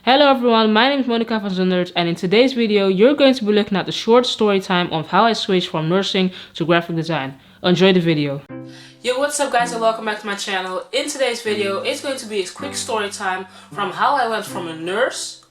Hello everyone, my name is Monica van Zundert, and in today's video you're going to be looking at the short story time of how I switched from nursing to graphic design. Enjoy the video. Yo, what's up guys and welcome back to my channel. In today's video it's going to be a quick story time from how I went from a nurse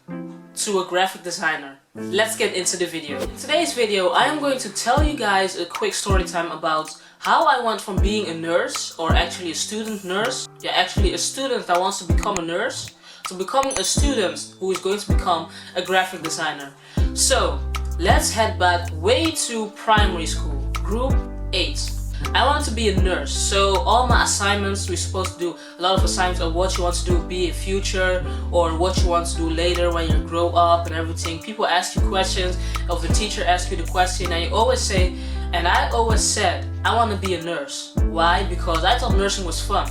to a graphic designer. Let's get into the video. In today's video I am going to tell you guys a quick story time about how I went from being a nurse, or actually a student nurse, actually a student that wants to become a nurse, to becoming a student who is going to become a graphic designer. So let's head back way to primary school, group 8. I wanted to be a nurse, so all my assignments, we're supposed to do a lot of assignments of what you want to do be in future, or what you want to do later when you grow up and everything. People ask you questions, or the teacher asks you the question, and you always say, and I always said, I want to be a nurse. Why? Because I thought nursing was fun.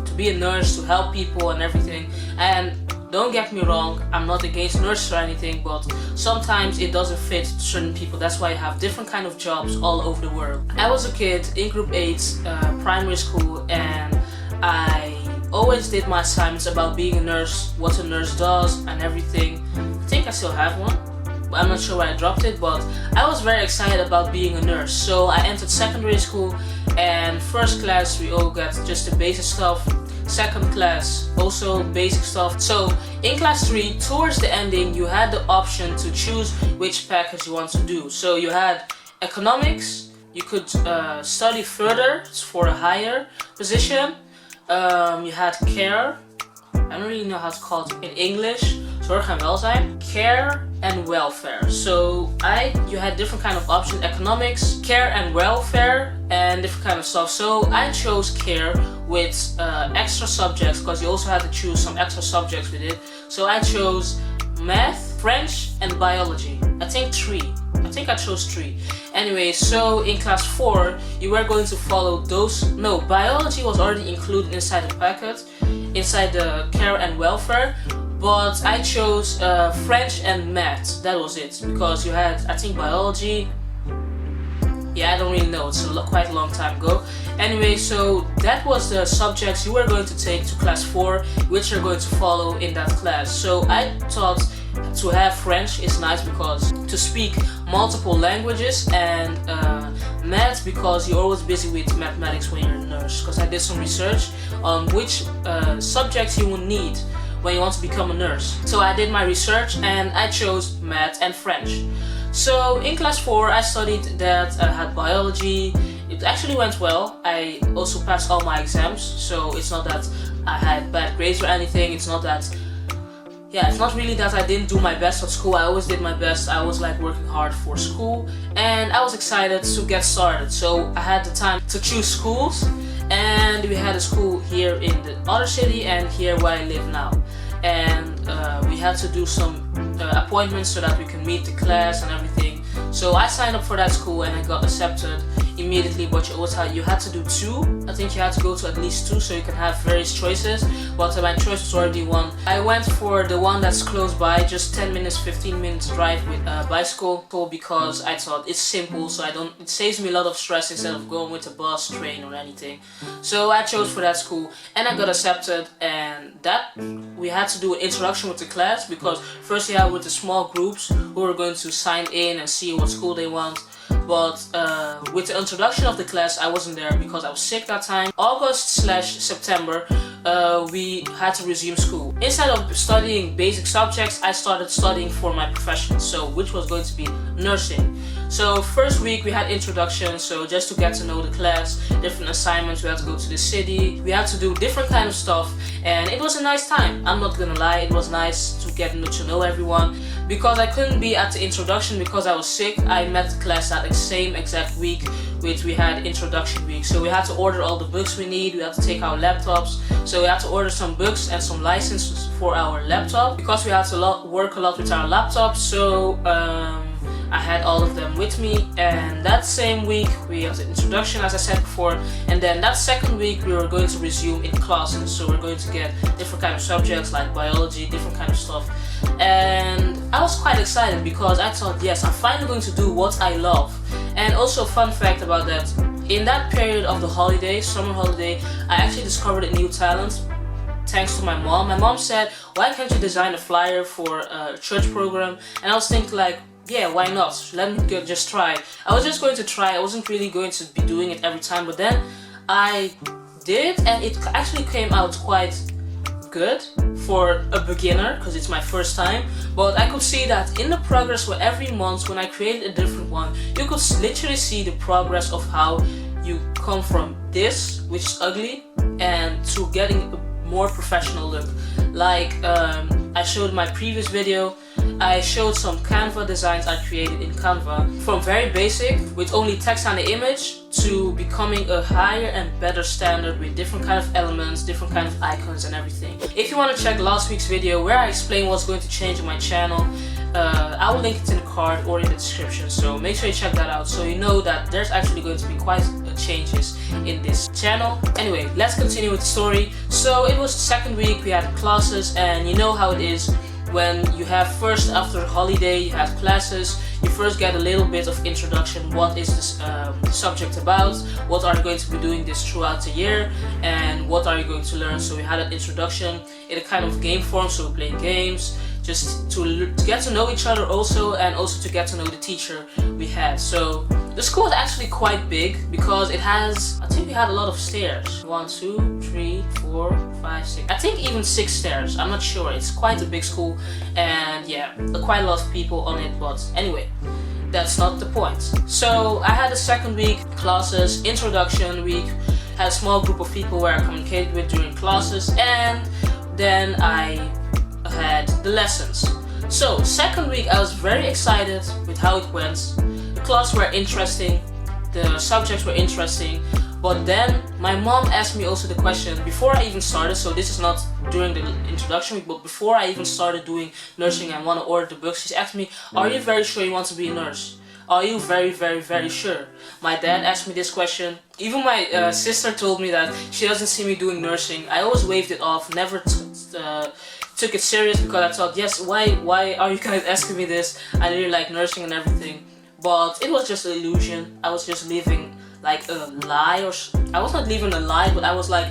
To be a nurse, to help people and everything. And don't get me wrong, I'm not against nurses or anything, but sometimes it doesn't fit certain people. That's why I have different kind of jobs all over the world. I was a kid in group 8, primary school, and I always did my assignments about being a nurse, what a nurse does and everything. I think I still have one, but I'm not sure where I dropped it, but I was very excited about being a nurse. So I entered secondary school, and first class we all got just the basic stuff. Second class, also basic stuff. So in class 3, towards the ending, you had the option to choose which package you want to do. So you had economics, you could study further for a higher position. You had care, I don't really know how to call it in English, zorg en welzijn, care and welfare. So you had different kind of options, economics, care and welfare, and different kind of stuff. So I chose care with extra subjects, because you also had to choose some extra subjects with it. So I chose math, French and biology. I think I chose 3. Anyway, so in class 4 you were going to follow those. No, biology was already included inside the packet, inside the care and welfare. But I chose French and math, that was it, because you had, I think, biology. Yeah, I don't really know, it's quite a long time ago. Anyway, so that was the subjects you were going to take to class 4, which you're going to follow in that class. So I thought to have French is nice because to speak multiple languages, and math because you're always busy with mathematics when you're a nurse, because I did some research on which subjects you will need when you want to become a nurse. So I did my research and I chose math and French. So in class 4 I studied that. I had biology. It actually went well. I also passed all my exams, so it's not that I had bad grades or anything. It's not really that I didn't do my best at school. I always did my best. I was like working hard for school, and I was excited to get started. So I had the time to choose schools, and we had a school here in the other city and here where I live now. And we had to do some appointments so that we can meet the class and everything. So I signed up for that school and I got accepted immediately, but you had to do 2. I think you had to go to at least 2 so you can have various choices, but my choice was already 1. I went for the one that's close by, just 10 minutes, 15 minutes drive with bicycle, because I thought it's simple, so it saves me a lot of stress instead of going with a bus, train or anything. So I chose for that school and I got accepted, and that we had to do an introduction with the class, because first you have with the small groups who are going to sign in and see what school they want. But with the introduction of the class I wasn't there because I was sick that time. August/September we had to resume school. Instead of studying basic subjects, I started studying for my profession, so which was going to be nursing. So first week we had introduction, so just to get to know the class, different assignments, we had to go to the city, we had to do different kind of stuff, and it was a nice time. I'm not gonna lie, it was nice to get to know everyone. Because I couldn't be at the introduction because I was sick, I met the class that same exact week, which we had introduction week. So we had to order all the books we need, we had to take our laptops. So we had to order some books and some licenses for our laptop, because we had to work a lot with our laptops. So I had all of them with me, and that same week we had the introduction, as I said before, and then that second week we were going to resume in classes. So we're going to get different kind of subjects like biology, different kind of stuff. And I was quite excited because I thought, yes, I'm finally going to do what I love. And also, fun fact about that, in that period of the holiday, summer holiday, I actually discovered a new talent thanks to my mom. My mom said, why can't you design a flyer for a church program? And I was thinking like, yeah, why not? Let me just try. I was just going to try. I wasn't really going to be doing it every time, but then I did, and it actually came out quite good for a beginner because it's my first time. But I could see that in the progress where every month when I created a different one, you could literally see the progress of how you come from this, which is ugly, and to getting a more professional look. Like I showed in my previous video, I showed some Canva designs I created in Canva, from very basic with only text and the image to becoming a higher and better standard with different kind of elements, different kind of icons and everything. If you want to check last week's video where I explain what's going to change on my channel, I will link it in the card or in the description, so make sure you check that out so you know that there's actually going to be quite changes in this channel. Anyway, let's continue with the story. So it was the second week, we had classes, and you know how it is when you have first after holiday you have classes. You first get a little bit of introduction, what is this subject about, what are you going to be doing this throughout the year, and what are you going to learn. So we had an introduction in a kind of game form, so we're playing games just to get to know each other also, and also to get to know the teacher we had. So the school is actually quite big because it has, I think we had a lot of stairs. 1, 2, 3, 4, 5, 6. I think even 6 stairs. I'm not sure. It's quite a big school, and yeah, quite a lot of people on it. But anyway, that's not the point. So I had a second week classes, introduction week, had a small group of people where I communicated with during classes, and then I had the lessons. So second week I was very excited with how it went. The classes were interesting, the subjects were interesting, but then my mom asked me also the question before I even started. So this is not during the introduction week, but before I even started doing nursing and want to order the books, she asked me, are you very sure you want to be a nurse? Are you very sure? My dad asked me this question. Even my sister told me that she doesn't see me doing nursing. I always waved it off, never took it serious, because I thought, yes, why are you guys asking me this? I really like nursing and everything. But it was just an illusion. I was just living like a lie, or I was not living a lie, but I was like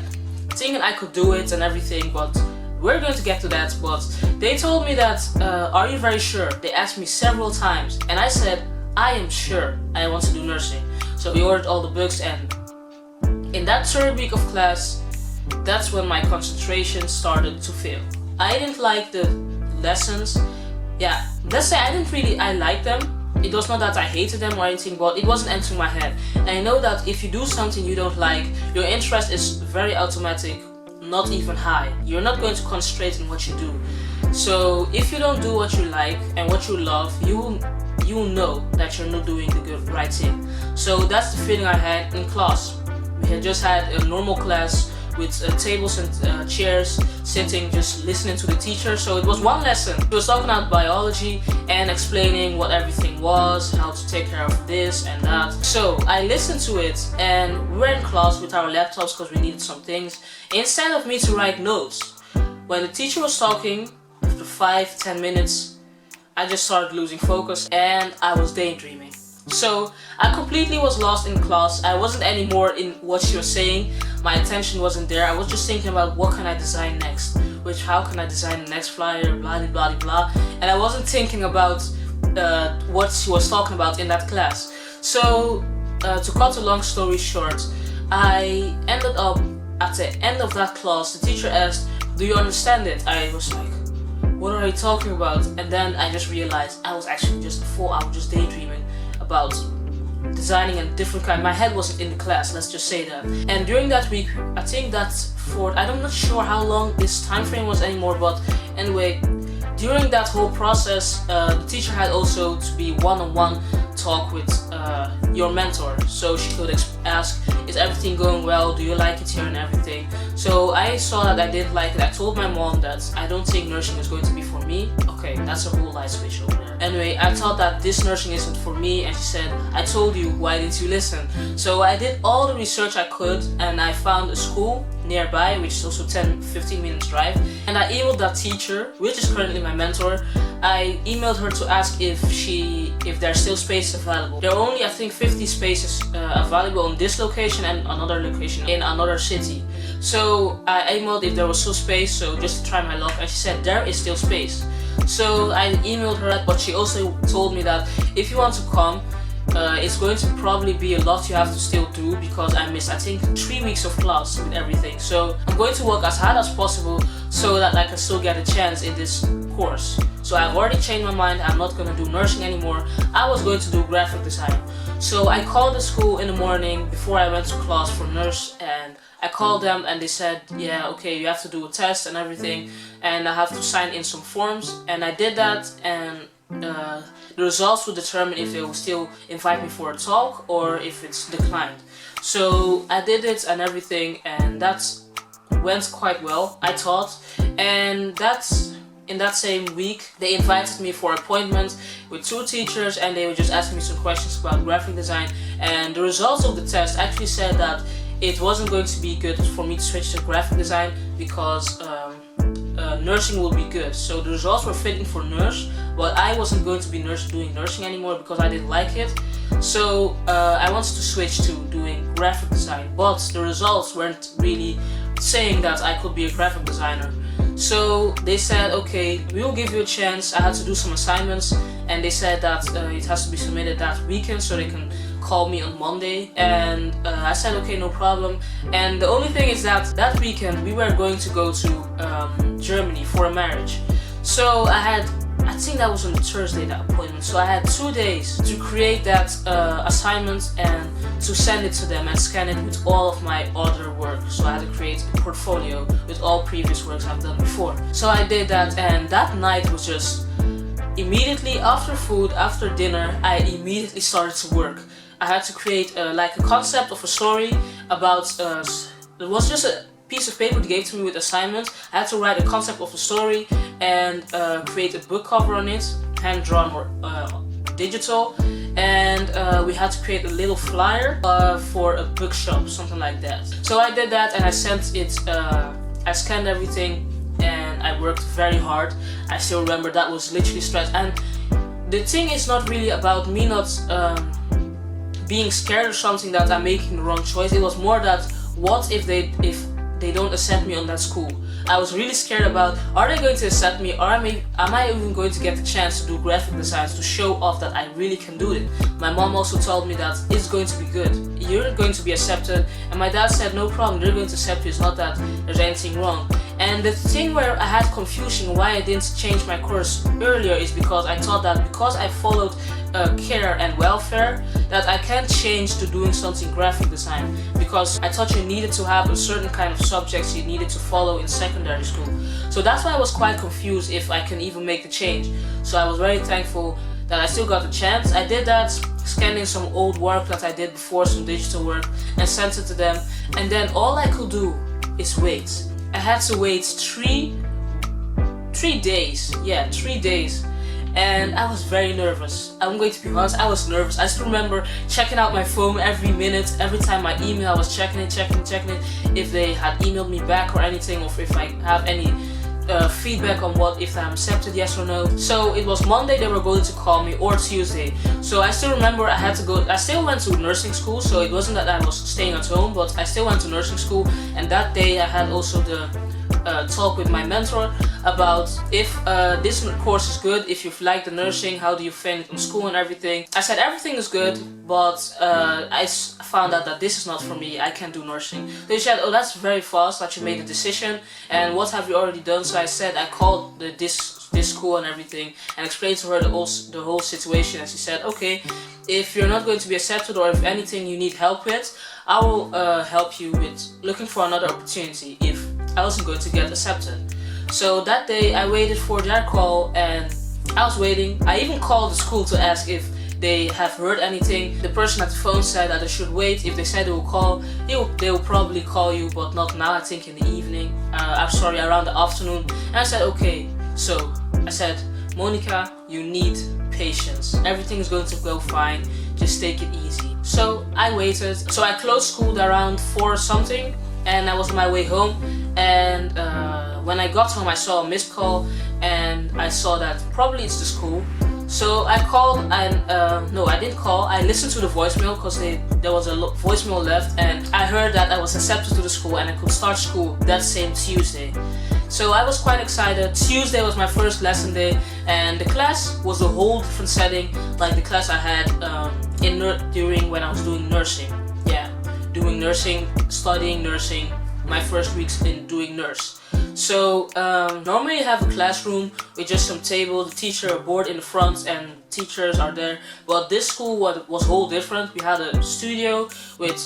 thinking I could do it and everything. But we're going to get to that. But they told me that, are you very sure? They asked me several times, and I said, I am sure I want to do nursing. So we ordered all the books, and in that third week of class, that's when my concentration started to fail. I didn't like the lessons. Yeah, let's say I liked them. It was not that I hated them or anything, but it wasn't entering my head. And I know that if you do something you don't like, your interest is very automatic, not even high. You're not going to concentrate on what you do. So if you don't do what you like and what you love, you will know that you're not doing the right thing. So that's the feeling I had in class. We had just had a normal class with tables and chairs, sitting, just listening to the teacher. So it was one lesson. He was talking about biology and explaining what everything was, how to take care of this and that. So I listened to it, and we were in class with our laptops because we needed some things. Instead of me to write notes, when the teacher was talking, after 5-10 minutes, I just started losing focus and I was daydreaming. So I completely was lost in class. I wasn't anymore in what she was saying. My attention wasn't there. I was just thinking about what can I design next, how can I design the next flyer, blah blah blah. And I wasn't thinking about what she was talking about in that class. So to cut a long story short, I ended up at the end of that class. The teacher asked, do you understand it? I was like, what are you talking about? And then I just realized I was actually just just daydreaming about designing a different kind. My head wasn't in the class, let's just say that. And during that week, I think that's I'm not sure how long this time frame was anymore, but anyway, during that whole process, the teacher had also to be one-on-one talk with your mentor, so she could ask, is everything going well, do you like it here and everything. So I saw that I didn't like it. I told my mom that I don't think nursing is going to be for me. Okay, that's a whole light switch over there. Anyway, I thought that this nursing isn't for me, and she said, I told you, why didn't you listen? So I did all the research I could, and I found a school nearby, which is also 10-15 minutes drive, and I emailed that teacher, which is currently my mentor. I emailed her to ask if there's still spaces available. There are only, I think, 50 spaces available on this location and another location in another city. So I emailed if there was still space, so just to try my luck, and she said there is still space. So I emailed her that, but she also told me that if you want to come, it's going to probably be a lot you have to still do, because I missed, I think, 3 weeks of class with everything. So I'm going to work as hard as possible so that I can still get a chance in this course. So I've already changed my mind. I'm not going to do nursing anymore. I was going to do graphic design. So I called the school in the morning before I went to class for nurse, and I called them and they said, yeah, okay, you have to do a test and everything, and I have to sign in some forms. And I did that, and the results will determine if they will still invite me for a talk or if it's declined. So I did it and everything, and that went quite well, I thought. And in that same week, they invited me for an appointment with 2 teachers, and they were just asking me some questions about graphic design. And the results of the test actually said that it wasn't going to be good for me to switch to graphic design, because nursing will be good. So the results were fitting for nurse, but I wasn't going to be doing nursing anymore because I didn't like it. So I wanted to switch to doing graphic design, but the results weren't really saying that I could be a graphic designer. So they said, okay, we will give you a chance. I had to do some assignments, and they said that it has to be submitted that weekend so they can call me on Monday. And I said, okay, no problem. And the only thing is that that weekend we were going to go to Germany for a marriage. So I think that was on Thursday, that appointment. So I had 2 days to create that assignment and to send it to them and scan it with all of my other work. So I had to create a portfolio with all previous works I've done before. So I did that, and that night was just immediately after food, after dinner, I immediately started to work. I had to create like a concept of a story about, it was just a piece of paper they gave to me with assignments. I had to write a concept of a story and create a book cover on it, hand drawn or digital, and we had to create a little flyer for a bookshop, something like that. So I did that, and I sent it, I scanned everything, and I worked very hard. I still remember that was literally stress. And the thing is not really about me not being scared or something that I'm making the wrong choice. It was more that, what if they don't accept me on that school? I was really scared about, are they going to accept me, or am I even going to get the chance to do graphic designs to show off that I really can do it? My mom also told me that it's going to be good, you're going to be accepted, and my dad said no problem, they're going to accept you, it's not that there's anything wrong. And the thing where I had confusion why I didn't change my course earlier is because I thought that because I followed care and welfare, that I can't change to doing something graphic design, because I thought you needed to have a certain kind of subjects you needed to follow in secondary school. So that's why I was quite confused if I can even make the change. So I was very thankful that I still got the chance. I did that, scanning some old work that I did before, some digital work, and sent it to them. And then all I could do is wait. I had to wait 3 days. Yeah, 3 days. And I was very nervous. I'm going to be honest, I was nervous. I still remember checking out my phone every minute. Every time I email, I was checking it, if they had emailed me back or anything, or if I have any feedback on if I'm accepted, yes or no. So it was Monday they were going to call me, or Tuesday. So I still remember I had to go, I still went to nursing school, so it wasn't that I was staying at home, but I still went to nursing school. And that day I had also the talk with my mentor about if this course is good, if you've liked the nursing, how do you find it in school and everything. I said everything is good, but I found out that this is not for me, I can't do nursing. They said, oh, that's very fast that you made a decision, and what have you already done? So I said I called this school and everything and explained to her the whole situation, and she said, okay, if you're not going to be accepted, or if anything you need help with, I will help you with looking for another opportunity if I wasn't going to get accepted. So that day I waited for their call, and I was waiting. I even called the school to ask if they have heard anything. The person at the phone said that I should wait. If they said they will call, they will probably call you, but not now, I think in the evening. I'm sorry, around the afternoon. And I said, okay. So I said, Monica, you need patience. Everything is going to go fine. Just take it easy. So I waited. So I closed school around 4 something, and I was on my way home. And when I got home, I saw a missed call, and I saw that probably it's the school. So I called and no, I didn't call. I listened to the voicemail because there was a voicemail left, and I heard that I was accepted to the school and I could start school that same Tuesday. So I was quite excited. Tuesday was my first lesson day, and the class was a whole different setting, like the class I had during when I was doing nursing. Yeah, doing nursing, studying nursing. My first weeks in doing nurse. So normally you have a classroom with just some table, the teacher, a board in the front, and teachers are there. But this school was whole different. We had a studio with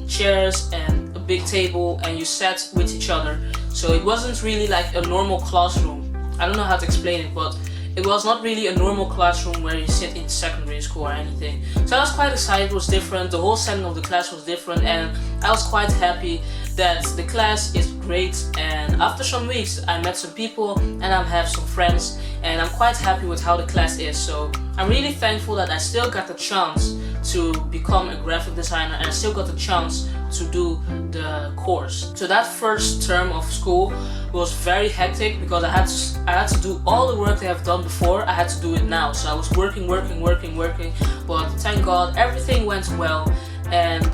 chairs and a big table, and you sat with each other. So it wasn't really like a normal classroom. I don't know how to explain it, but it was not really a normal classroom where you sit in secondary school or anything. So I was quite excited. It was different. The whole setting of the class was different, and I was quite happy that the class is great. And after some weeks I met some people and I have some friends, and I'm quite happy with how the class is. So I'm really thankful that I still got the chance to become a graphic designer, and I still got the chance to do the course. So that first term of school was very hectic because I had to do all the work they have done before. I had to do it now. So I was working, but thank God everything went well. And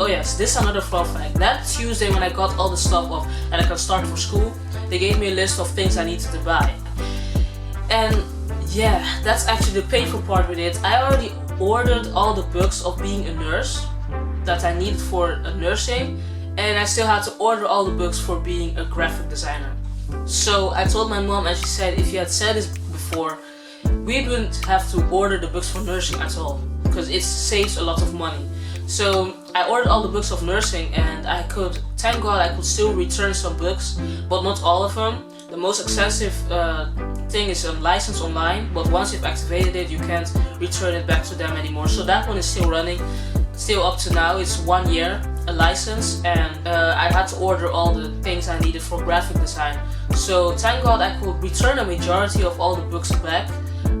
oh yes, this is another fun fact. That Tuesday when I got all the stuff off and I could start for school, they gave me a list of things I needed to buy. And yeah, that's actually the painful part with it. I already ordered all the books of being a nurse that I needed for nursing, and I still had to order all the books for being a graphic designer. So I told my mom, and she said if you had said this before, we wouldn't have to order the books for nursing at all, because it saves a lot of money. So I ordered all the books of nursing, and thank God I could still return some books, but not all of them. The most expensive thing is a license online, but once you've activated it, you can't return it back to them anymore. So that one is still running, still up to now. It's 1 year, a license, and I had to order all the things I needed for graphic design. So thank God I could return a majority of all the books back,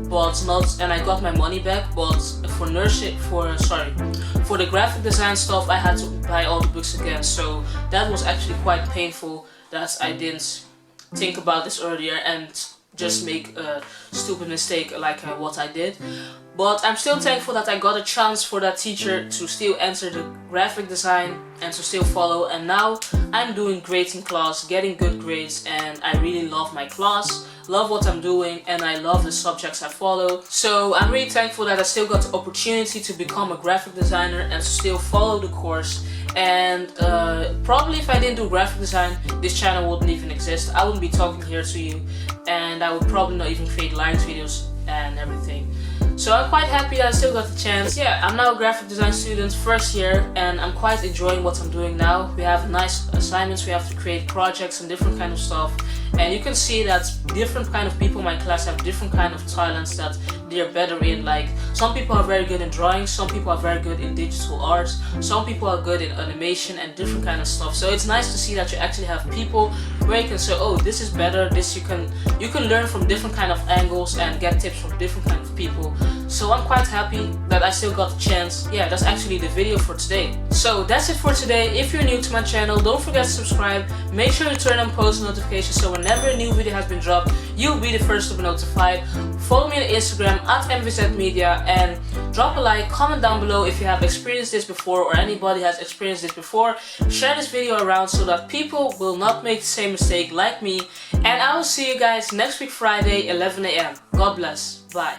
but not, and I got my money back. But for for the graphic design stuff, I had to buy all the books again. So that was actually quite painful that I didn't think about this earlier and just make a stupid mistake like what I did. But I'm still thankful that I got a chance for that teacher to still enter the graphic design and to still follow. And now I'm doing great in class, getting good grades, and I really love my class, love what I'm doing, and I love the subjects I follow. So I'm really thankful that I still got the opportunity to become a graphic designer and to still follow the course. And probably if I didn't do graphic design, this channel wouldn't even exist. I wouldn't be talking here to you, and I would probably not even create live videos and everything. So I'm quite happy that I still got the chance. Yeah, I'm now a graphic design student, first year, and I'm quite enjoying what I'm doing now. We have nice assignments, we have to create projects and different kind of stuff. And you can see that different kind of people in my class have different kind of talents that they're better in. Like, some people are very good in drawing, some people are very good in digital arts, some people are good in animation and different kind of stuff. So it's nice to see that you actually have people where you can say, oh, this is better, this you can learn from different kind of angles and get tips from different kind of people. So I'm quite happy that I still got the chance. Yeah, that's actually the video for today. So that's it for today. If you're new to my channel, don't forget to subscribe. Make sure you turn on post notifications so whenever a new video has been dropped, you'll be the first to be notified. Follow me on Instagram @MVZmedia, and drop a like, comment down below if you have experienced this before or anybody has experienced this before. Share this video around so that people will not make the same mistake like me. And I will see you guys next week Friday 11 AM. God bless. Bye.